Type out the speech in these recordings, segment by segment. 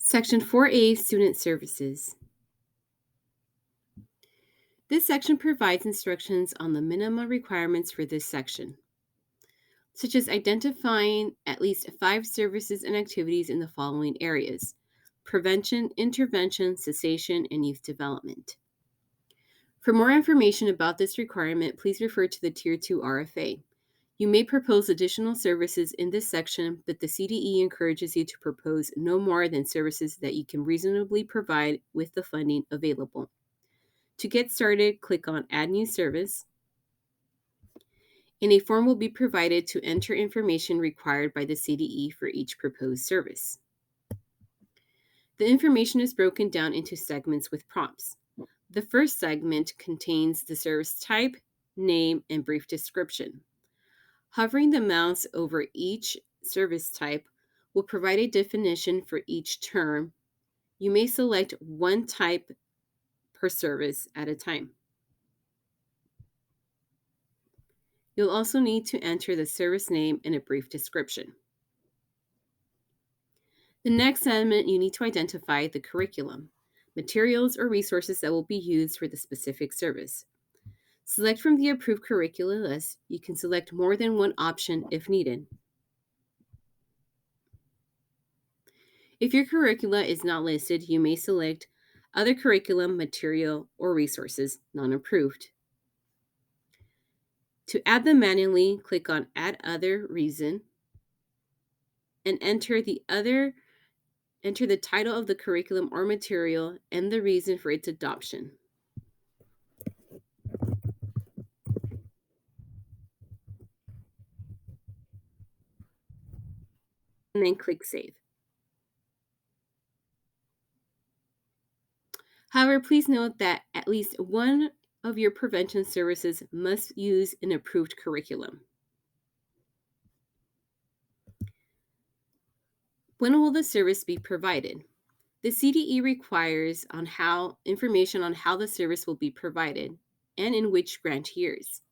Section 4A, Student Services. This section provides instructions on the minimum requirements for this section, such as identifying at least 5 services and activities in the following areas: prevention, intervention, cessation, and youth development. For more information about this requirement, please refer to the Tier 2 RFA. You may propose additional services in this section, but the CDE encourages you to propose no more than services that you can reasonably provide with the funding available. To get started, click on Add New Service, and a form will be provided to enter information required by the CDE for each proposed service. The information is broken down into segments with prompts. The first segment contains the service type, name, and brief description. Hovering the mouse over each service type will provide a definition for each term. You may select one type per service at a time. You'll also need to enter the service name and a brief description. The next segment, you need to identify the curriculum, materials, or resources that will be used for the specific service. Select from the approved curricula list. You can select more than one option if needed. If your curricula is not listed, you may select other curriculum, material, or resources not approved. To add them manually, click on Add Other Reason and enter the title of the curriculum or material and the reason for its adoption. And then click Save. However, please note that at least one of your prevention services must use an approved curriculum. When will the service be provided? The CDE requires information on how the service will be provided and in which grant years.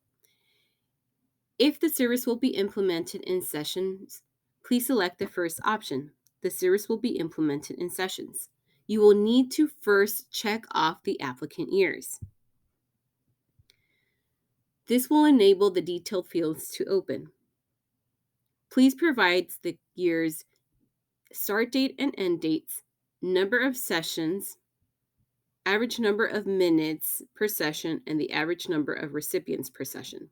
If the service will be implemented in sessions, please select the first option. The service will be implemented in sessions. You will need to first check off the applicant years. This will enable the detailed fields to open. Please provide the year's start date and end dates, number of sessions, average number of minutes per session, and the average number of recipients per session.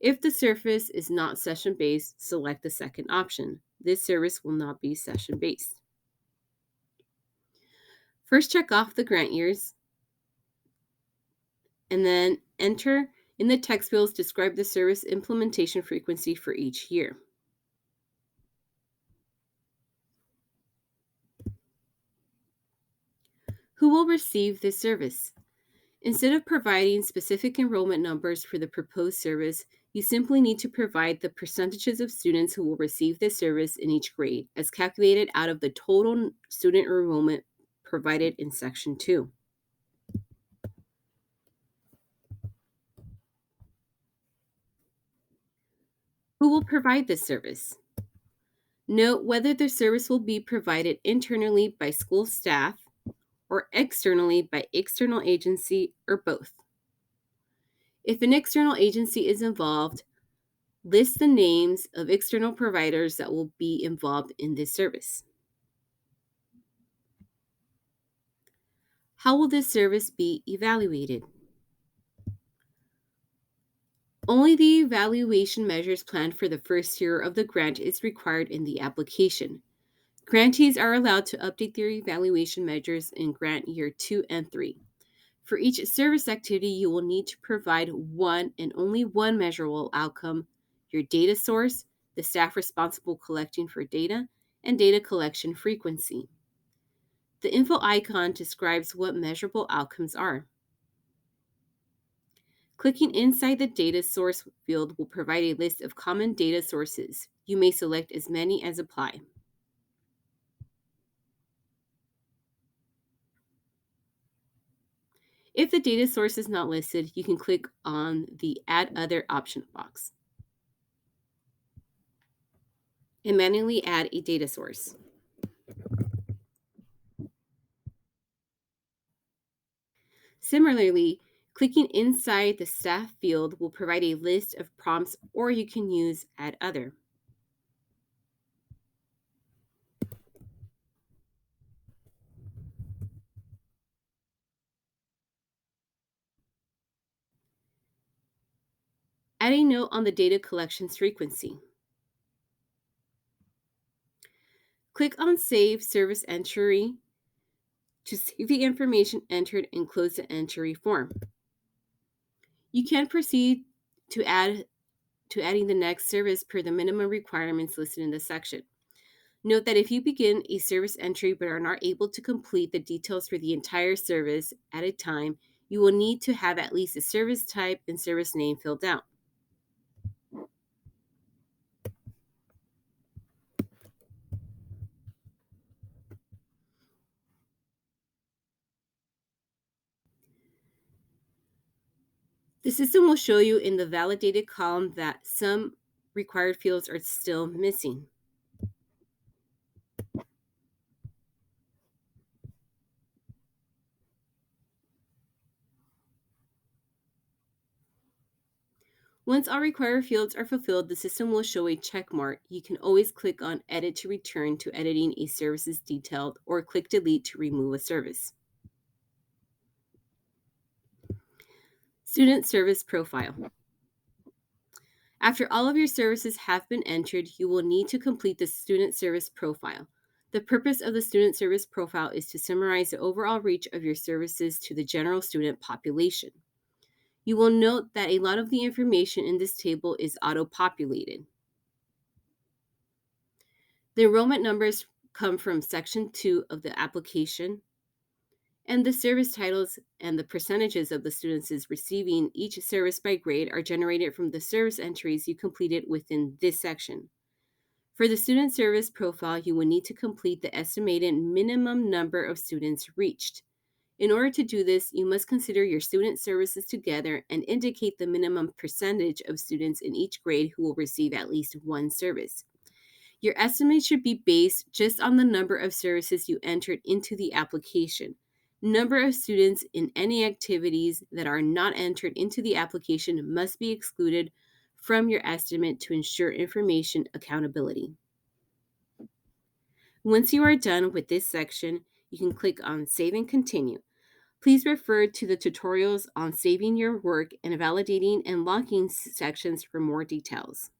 If the service is not session-based, select the second option. This service will not be session-based. First, check off the grant years, and then enter in the text fields, describe the service implementation frequency for each year. Who will receive this service? Instead of providing specific enrollment numbers for the proposed service, you simply need to provide the percentages of students who will receive this service in each grade, as calculated out of the total student enrollment provided in Section 2. Who will provide this service? Note whether the service will be provided internally by school staff or externally by external agency or both. If an external agency is involved, list the names of external providers that will be involved in this service. How will this service be evaluated? Only the evaluation measures planned for the first year of the grant is required in the application. Grantees are allowed to update their evaluation measures in grant year 2 and 3. For each service activity, you will need to provide one and only one measurable outcome: your data source, the staff responsible collecting for data, and data collection frequency. The info icon describes what measurable outcomes are. Clicking inside the data source field will provide a list of common data sources. You may select as many as apply. If the data source is not listed, you can click on the Add Other option box and manually add a data source. Similarly, clicking inside the staff field will provide a list of prompts, or you can use Add Other. Add a note on the data collection's frequency. Click on Save Service Entry to save the information entered and close the entry form. You can proceed to adding the next service per the minimum requirements listed in this section. Note that if you begin a service entry but are not able to complete the details for the entire service at a time, you will need to have at least a service type and service name filled out. The system will show you in the validated column that some required fields are still missing. Once all required fields are fulfilled, the system will show a check mark. You can always click on Edit to return to editing a service's detailed, or click Delete to remove a service. Student Service Profile. After all of your services have been entered, you will need to complete the Student Service Profile. The purpose of the Student Service Profile is to summarize the overall reach of your services to the general student population. You will note that a lot of the information in this table is auto-populated. The enrollment numbers come from Section 2 of the application, and the service titles and the percentages of the students receiving each service by grade are generated from the service entries you completed within this section. For the student service profile, you will need to complete the estimated minimum number of students reached. In order to do this, you must consider your student services together and indicate the minimum percentage of students in each grade who will receive at least one service. Your estimate should be based just on the number of services you entered into the application. Number of students in any activities that are not entered into the application must be excluded from your estimate to ensure information accountability. Once you are done with this section, you can click on Save and Continue. Please refer to the tutorials on saving your work and validating and logging sections for more details.